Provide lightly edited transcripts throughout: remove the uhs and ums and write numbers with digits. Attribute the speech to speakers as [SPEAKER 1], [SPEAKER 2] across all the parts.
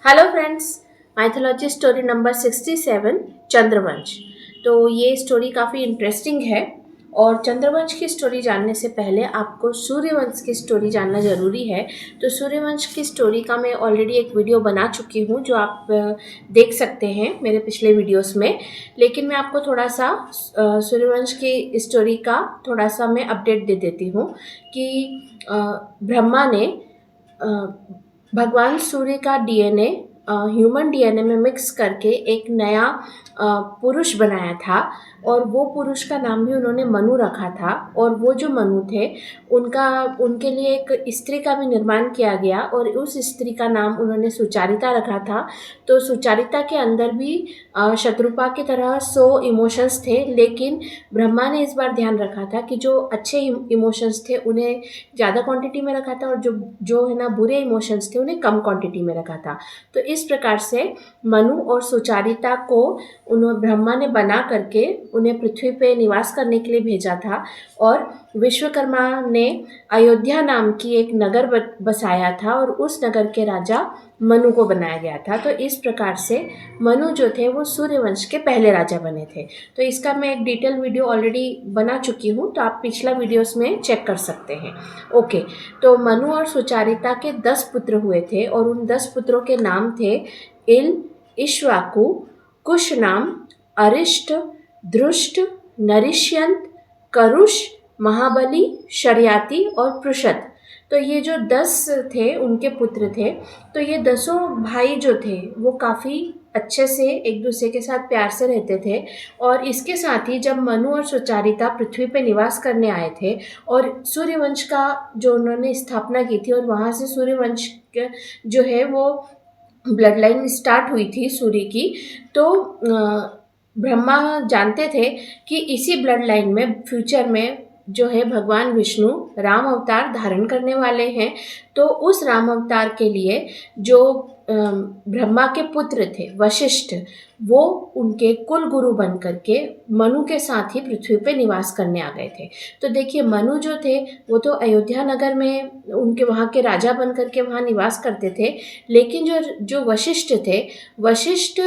[SPEAKER 1] Hello friends, mythology story number 67 Chandravansh. तो ये story काफ़ी इंटरेस्टिंग है। और चंद्रवंश की स्टोरी जानने से पहले आपको सूर्यवंश की स्टोरी जानना ज़रूरी है। तो सूर्यवंश की स्टोरी का मैं ऑलरेडी एक वीडियो बना चुकी हूँ जो आप देख सकते हैं मेरे पिछले वीडियोस में। लेकिन मैं आपको थोड़ा सा सूर्यवंश की स्टोरी का थोड़ा सा मैं अपडेट दे देती हूँ कि ब्रह्मा ने भगवान सूर्य का डीएनए ह्यूमन डीएनए में मिक्स करके एक नया पुरुष बनाया था। और वो पुरुष का नाम भी उन्होंने मनु रखा था। और वो जो मनु थे उनके लिए एक स्त्री का भी निर्माण किया गया और उस स्त्री का नाम उन्होंने सुचारिता रखा था। तो सुचारिता के अंदर भी शत्रुपा की तरह 100 इमोशंस थे, लेकिन ब्रह्मा ने इस बार ध्यान रखा था कि जो अच्छे इमोशंस थे उन्हें ज़्यादा क्वांटिटी में रखा था और जो जो है ना बुरे इमोशंस थे उन्हें कम क्वांटिटी में रखा था। तो इस प्रकार से मनु और सुचारिता को उन्होंने ब्रह्मा ने बना करके उन्हें पृथ्वी पे निवास करने के लिए भेजा था। और विश्वकर्मा ने अयोध्या नाम की एक नगर बसाया था और उस नगर के राजा मनु को बनाया गया था। तो इस प्रकार से मनु जो थे वो सूर्यवंश के पहले राजा बने थे। तो इसका मैं एक डिटेल वीडियो ऑलरेडी बना चुकी हूँ, तो आप पिछला वीडियोस में चेक कर सकते हैं। ओके, तो मनु और सुचारिता के 10 पुत्र हुए थे और उन 10 पुत्रों के नाम थे इल, इक्ष्वाकु, कुशनाम, अरिष्ट, धृष्ट, नरिष्यंत, करुष, महाबली, शर्याति और पृषद। तो ये जो 10 थे उनके पुत्र थे। तो ये 10 भाई जो थे वो काफ़ी अच्छे से एक दूसरे के साथ प्यार से रहते थे। और इसके साथ ही जब मनु और सुचारिता पृथ्वी पे निवास करने आए थे और सूर्यवंश का जो उन्होंने स्थापना की थी और वहाँ से सूर्यवंश जो है वो ब्लड लाइन स्टार्ट हुई थी सूर्य की। तो ब्रह्मा जानते थे कि इसी ब्लड लाइन में फ्यूचर में जो है भगवान विष्णु राम अवतार धारण करने वाले हैं। तो उस राम अवतार के लिए जो ब्रह्मा के पुत्र थे वशिष्ठ, वो उनके कुल गुरु बन करके मनु के साथ ही पृथ्वी पे निवास करने आ गए थे। तो देखिए, मनु जो थे वो तो अयोध्या नगर में उनके वहाँ के राजा बन करके वहाँ निवास करते थे। लेकिन जो वशिष्ठ थे, वशिष्ठ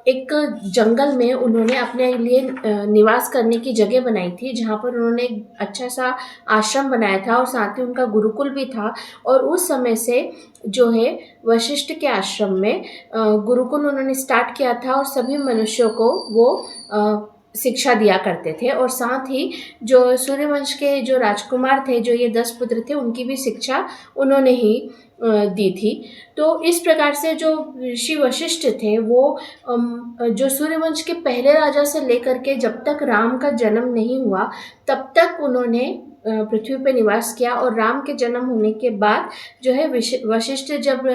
[SPEAKER 1] एक जंगल में उन्होंने अपने लिए निवास करने की जगह बनाई थी, जहाँ पर उन्होंने एक अच्छा सा आश्रम बनाया था और साथ ही उनका गुरुकुल भी था। और उस समय से जो है वशिष्ठ के आश्रम में गुरुकुल उन्होंने स्टार्ट किया था और सभी मनुष्यों को वो शिक्षा दिया करते थे। और साथ ही जो सूर्यवंश के जो राजकुमार थे, जो ये 10 पुत्र थे, उनकी भी शिक्षा उन्होंने ही दी थी। तो इस प्रकार से जो ऋषि वशिष्ठ थे वो जो सूर्यवंश के पहले राजा से लेकर के जब तक राम का जन्म नहीं हुआ तब तक उन्होंने पृथ्वी पर निवास किया। और राम के जन्म होने के बाद जो है वशिष्ठ जब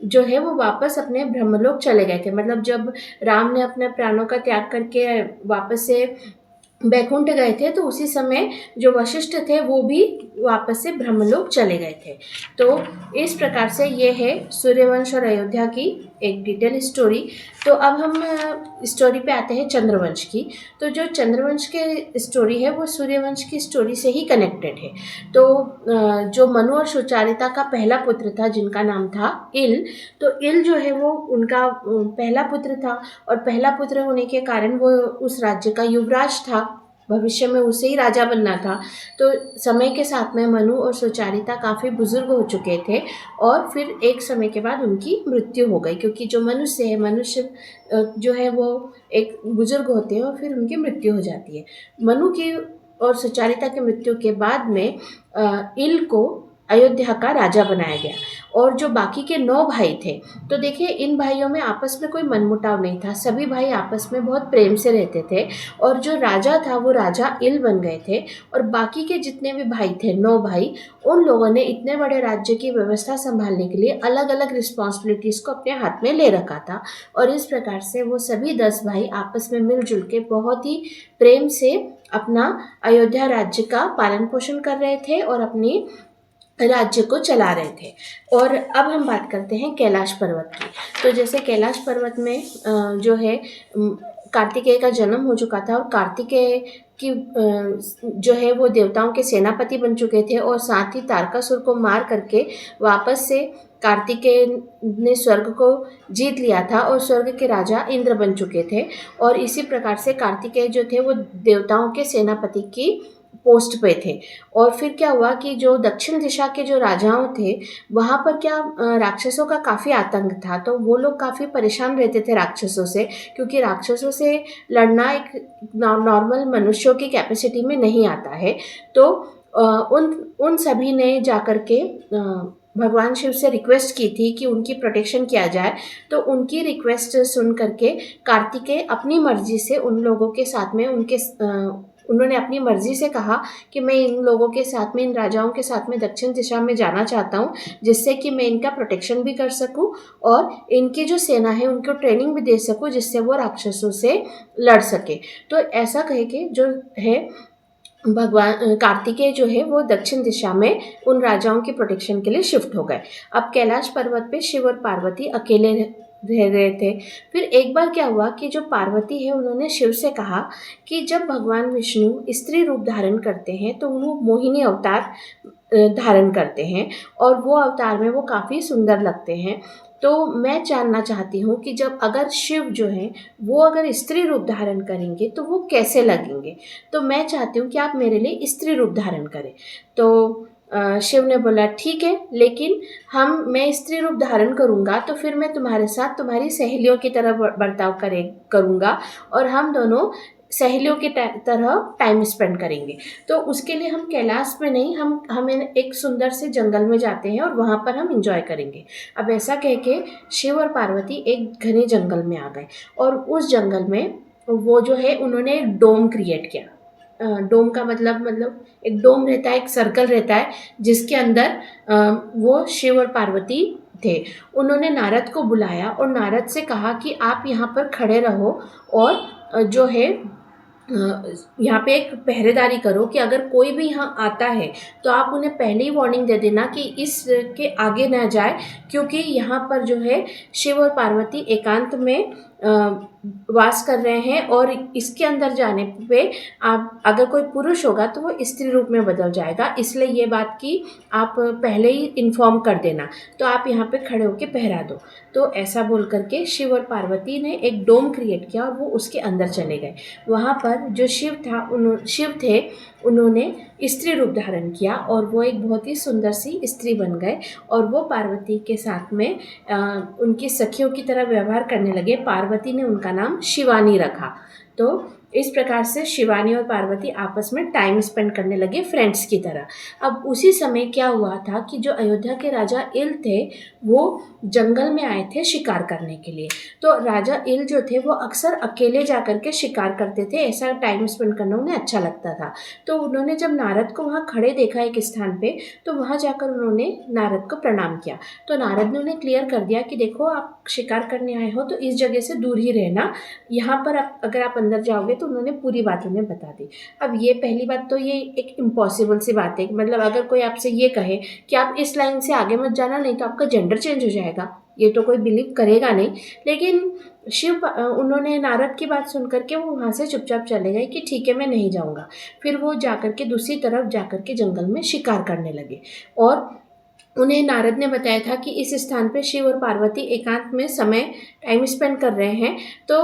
[SPEAKER 1] जो है वो वापस अपने ब्रह्मलोक चले गए थे। मतलब जब राम ने अपने प्राणों का त्याग करके वापस से बैकुंठ गए थे, तो उसी समय जो वशिष्ठ थे वो भी वापस से ब्रह्मलोक चले गए थे। तो इस प्रकार से ये है सूर्यवंश और अयोध्या की एक डिटेल स्टोरी। तो अब हम स्टोरी पे आते हैं चंद्रवंश की। तो जो चंद्रवंश के स्टोरी है वो सूर्यवंश की स्टोरी से ही कनेक्टेड है। तो जो मनु और सुचारिता का पहला पुत्र था जिनका नाम था इल, तो इल जो है वो उनका पहला पुत्र था और पहला पुत्र होने के कारण वो उस राज्य का युवराज था। भविष्य में उसे ही राजा बनना था। तो समय के साथ में मनु और सुचारिता काफ़ी बुजुर्ग हो चुके थे और फिर एक समय के बाद उनकी मृत्यु हो गई, क्योंकि जो मनुष्य जो है वो एक बुजुर्ग होते हैं और फिर उनकी मृत्यु हो जाती है। मनु की और सुचारिता की मृत्यु के बाद में इल को अयोध्या का राजा बनाया गया। और जो बाकी के 9 भाई थे, तो देखिए इन भाइयों में आपस में कोई मनमुटाव नहीं था, सभी भाई आपस में बहुत प्रेम से रहते थे। और जो राजा था वो राजा इल बन गए थे। और बाकी के जितने भी भाई थे 9 भाई, उन लोगों ने इतने बड़े राज्य की व्यवस्था संभालने के लिए अलग अलग रिस्पॉन्सिबिलिटीज़ को अपने हाथ में ले रखा था। और इस प्रकार से वो सभी 10 भाई आपस में मिलजुल के बहुत ही प्रेम से अपना अयोध्या राज्य का पालन पोषण कर रहे थे और अपनी राज्य को चला रहे थे। और अब हम बात करते हैं कैलाश पर्वत की। तो जैसे कैलाश पर्वत में जो है कार्तिकेय का जन्म हो चुका था और कार्तिकेय की जो है वो देवताओं के सेनापति बन चुके थे और साथ ही तारकासुर को मार करके वापस से कार्तिकेय ने स्वर्ग को जीत लिया था और स्वर्ग के राजा इंद्र बन चुके थे। और इसी प्रकार से कार्तिकेय जो थे वो देवताओं के सेनापति की पोस्ट पे थे। और फिर क्या हुआ कि जो दक्षिण दिशा के जो राजाओं थे, वहाँ पर क्या राक्षसों का काफ़ी आतंक था, तो वो लोग काफ़ी परेशान रहते थे राक्षसों से, क्योंकि राक्षसों से लड़ना एक नॉर्मल मनुष्यों की कैपेसिटी में नहीं आता है। तो उन उन सभी ने जाकर के भगवान शिव से रिक्वेस्ट की थी कि उनकी प्रोटेक्शन किया जाए। तो उनकी रिक्वेस्ट सुन करके कार्तिकेय अपनी मर्जी से उन लोगों के साथ में उन्होंने अपनी मर्जी से कहा कि मैं इन लोगों के साथ में, इन राजाओं के साथ में दक्षिण दिशा में जाना चाहता हूँ, जिससे कि मैं इनका प्रोटेक्शन भी कर सकूँ और इनकी जो सेना है उनको ट्रेनिंग भी दे सकूँ, जिससे वो राक्षसों से लड़ सके। तो ऐसा कह के जो है भगवान कार्तिकेय जो है वो दक्षिण दिशा में उन राजाओं की प्रोटेक्शन के लिए शिफ्ट हो गए। अब कैलाश पर्वत पे शिव और पार्वती अकेले रह रहे थे। फिर एक बार क्या हुआ कि जो पार्वती है उन्होंने शिव से कहा कि जब भगवान विष्णु स्त्री रूप धारण करते हैं तो वो मोहिनी अवतार धारण करते हैं और वो अवतार में वो काफ़ी सुंदर लगते हैं। तो मैं जानना चाहती हूँ कि जब अगर शिव जो हैं वो अगर स्त्री रूप धारण करेंगे तो वो कैसे लगेंगे? तो मैं चाहती हूँ कि आप मेरे लिए स्त्री रूप धारण करें। तो शिव ने बोला ठीक है, लेकिन मैं स्त्री रूप धारण करूँगा तो फिर मैं तुम्हारे साथ तुम्हारी सहेलियों की तरह बर्ताव करूँगा और हम दोनों सहेलियों की तरह टाइम स्पेंड करेंगे। तो उसके लिए हम कैलाश में नहीं, हमें एक सुंदर से जंगल में जाते हैं और वहाँ पर हम एंजॉय करेंगे। अब ऐसा कह के शिव और पार्वती एक घने जंगल में आ गए और उस जंगल में वो जो है उन्होंने एक डोम क्रिएट किया। डोम का मतलब एक डोम रहता है, एक सर्कल रहता है जिसके अंदर वो शिव और पार्वती थे। उन्होंने नारद को बुलाया और नारद से कहा कि आप यहाँ पर खड़े रहो और जो है यहाँ पे एक पहरेदारी करो कि अगर कोई भी यहाँ आता है तो आप उन्हें पहले ही वार्निंग दे देना कि इसके आगे ना जाए, क्योंकि यहाँ पर जो है शिव और पार्वती एकांत में वास कर रहे हैं और इसके अंदर जाने पे आप अगर कोई पुरुष होगा तो वो स्त्री रूप में बदल जाएगा, इसलिए ये बात की आप पहले ही इन्फॉर्म कर देना, तो आप यहाँ पे खड़े होकर पहरा दो। तो ऐसा बोल करके शिव और पार्वती ने एक डोम क्रिएट किया और वो उसके अंदर चले गए। वहाँ पर जो शिव थे उन्होंने स्त्री रूप धारण किया और वो एक बहुत ही सुंदर सी स्त्री बन गए और वो पार्वती के साथ में उनकी सखियों की तरह व्यवहार करने लगे। पार्वती ने उनका नाम शिवानी रखा। तो इस प्रकार से शिवानी और पार्वती आपस में टाइम स्पेंड करने लगे फ्रेंड्स की तरह। अब उसी समय क्या हुआ था कि जो अयोध्या के राजा इल थे वो जंगल में आए थे शिकार करने के लिए। तो राजा इल जो थे वो अक्सर अकेले जाकर के शिकार करते थे, ऐसा टाइम स्पेंड करना उन्हें अच्छा लगता था। तो उन्होंने जब नारद को वहाँ खड़े देखा एक स्थान पे, तो वहाँ जाकर उन्होंने नारद को प्रणाम किया। तो नारद ने उन्हें क्लियर कर दिया कि देखो आप शिकार करने आए हो तो इस जगह से दूर ही रहना, यहाँ पर अगर आप अंदर जाओगे तो उन्होंने पूरी बात उन्हें बता दी। अब ये पहली बात तो ये एक इम्पॉसिबल सी बात है, मतलब अगर कोई आपसे ये कहे कि आप इस लाइन से आगे मत जाना नहीं तो आपका जेंडर चेंज हो जाएगा, ये तो कोई बिलीव करेगा नहीं। लेकिन उन्होंने नारद की बात सुन करके वो वहाँ से चुपचाप चले गए कि ठीक है मैं नहीं जाऊँगा। फिर वो जाकर के दूसरी तरफ जाकर के जंगल में शिकार करने लगे और उन्हें नारद ने बताया था कि इस स्थान पे शिव और पार्वती एकांत में टाइम स्पेंड कर रहे हैं। तो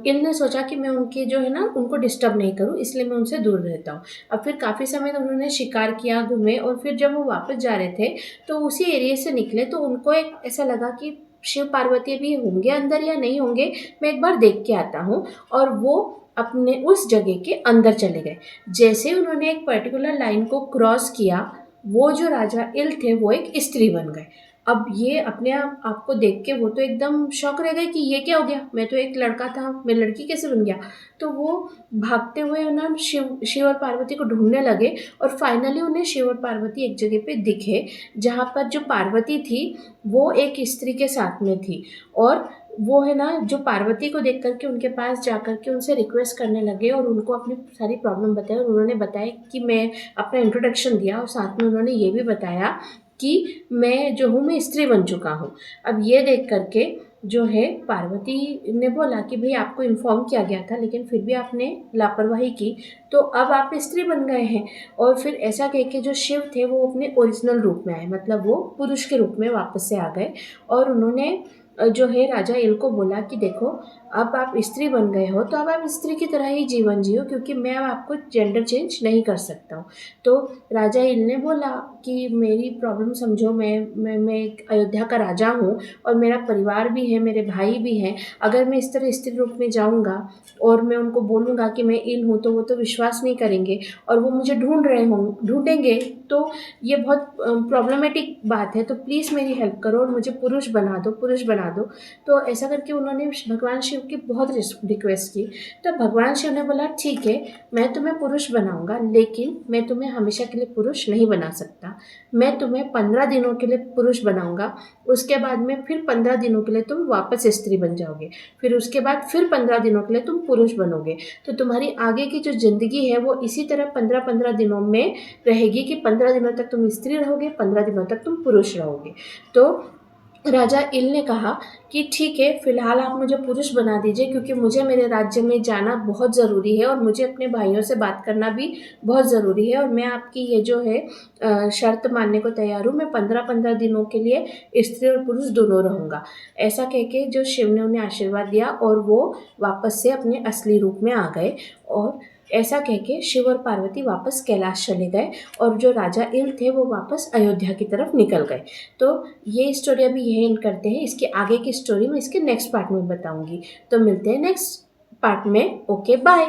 [SPEAKER 1] इल ने सोचा कि मैं उनके जो है ना उनको डिस्टर्ब नहीं करूं, इसलिए मैं उनसे दूर रहता हूं। अब फिर काफ़ी समय तक उन्होंने शिकार किया, घूमे और फिर जब वो वापस जा रहे थे तो उसी एरिया से निकले तो उनको एक ऐसा लगा कि शिव पार्वती भी होंगे अंदर या नहीं होंगे, मैं एक बार देख के आता हूँ। और वो अपने उस जगह के अंदर चले गए। जैसे ही उन्होंने एक पर्टिकुलर लाइन को क्रॉस किया, वो जो राजा इल थे वो एक स्त्री बन गए। अब ये अपने आपको देख के वो तो एकदम शॉक रह गए कि ये क्या हो गया, मैं तो एक लड़का था, मैं लड़की कैसे बन गया। तो वो भागते हुए उन्हें शिव और पार्वती को ढूंढने लगे और फाइनली उन्हें शिव और पार्वती एक जगह पे दिखे, जहाँ पर जो पार्वती थी वो एक स्त्री के साथ में थी। और वो है ना जो पार्वती को देख करके उनके पास जाकर के उनसे रिक्वेस्ट करने लगे और उनको अपनी सारी प्रॉब्लम बताई और उन्होंने बताया कि मैं अपना इंट्रोडक्शन दिया और साथ में उन्होंने ये भी बताया कि मैं जो हूँ मैं स्त्री बन चुका हूँ। अब ये देख करके जो है पार्वती ने बोला कि भाई आपको इन्फॉर्म किया गया था लेकिन फिर भी आपने लापरवाही की, तो अब आप स्त्री बन गए हैं। और फिर ऐसा कह के जो शिव थे वो अपने ओरिजिनल रूप में आए, मतलब वो पुरुष के रूप में वापस से आ गए। और उन्होंने जो है राजा इल को बोला कि देखो, अब आप स्त्री बन गए हो तो अब आप स्त्री की तरह ही जीवन जियो, क्योंकि मैं अब आपको जेंडर चेंज नहीं कर सकता हूँ। तो राजा इल ने बोला कि मेरी प्रॉब्लम समझो, मैं एक अयोध्या का राजा हूँ और मेरा परिवार भी है, मेरे भाई भी हैं। अगर मैं इस तरह स्त्री रूप में जाऊँगा और मैं उनको बोलूँगा कि मैं इल हूँ, तो वो तो विश्वास नहीं करेंगे और वो मुझे ढूंढेंगे। तो ये बहुत प्रॉब्लमेटिक बात है, तो प्लीज़ मेरी हेल्प करो और मुझे पुरुष बना दो। तो ऐसा करके उन्होंने भगवान शिव की बहुत रिक्वेस्ट की। तो भगवान शिव ने बोला ठीक है, मैं तुम्हें पुरुष बनाऊंगा, लेकिन मैं तुम्हें हमेशा के लिए पुरुष नहीं बना सकता। मैं तुम्हें 15 दिनों के लिए पुरुष बनाऊंगा, उसके बाद में फिर 15 दिनों के लिए तुम वापस स्त्री बन जाओगे, फिर उसके बाद फिर 15 दिनों के लिए तुम पुरुष बनोगे। तो तुम्हारी आगे की जो ज़िंदगी है वो इसी तरह 15-15 दिनों में रहेगी कि 15 दिनों तक तुम स्त्री रहोगे, 15 दिनों तक तुम पुरुष रहोगे। तो राजा इल ने कहा कि ठीक है, फ़िलहाल आप मुझे पुरुष बना दीजिए, क्योंकि मुझे मेरे राज्य में जाना बहुत ज़रूरी है और मुझे अपने भाइयों से बात करना भी बहुत ज़रूरी है, और मैं आपकी ये जो है शर्त मानने को तैयार हूँ। मैं 15-15 दिनों के लिए स्त्री और पुरुष दोनों रहूँगा। ऐसा कह के जो शिव ने उन्हें आशीर्वाद दिया और वो वापस से अपने असली रूप में आ गए। और ऐसा कह के शिव और पार्वती वापस कैलाश चले गए और जो राजा इल थे वो वापस अयोध्या की तरफ निकल गए। तो ये स्टोरी अभी यही एंड करते हैं। इसके आगे की स्टोरी मैं इसके नेक्स्ट पार्ट में बताऊंगी। तो मिलते हैं नेक्स्ट पार्ट में। Okay, bye.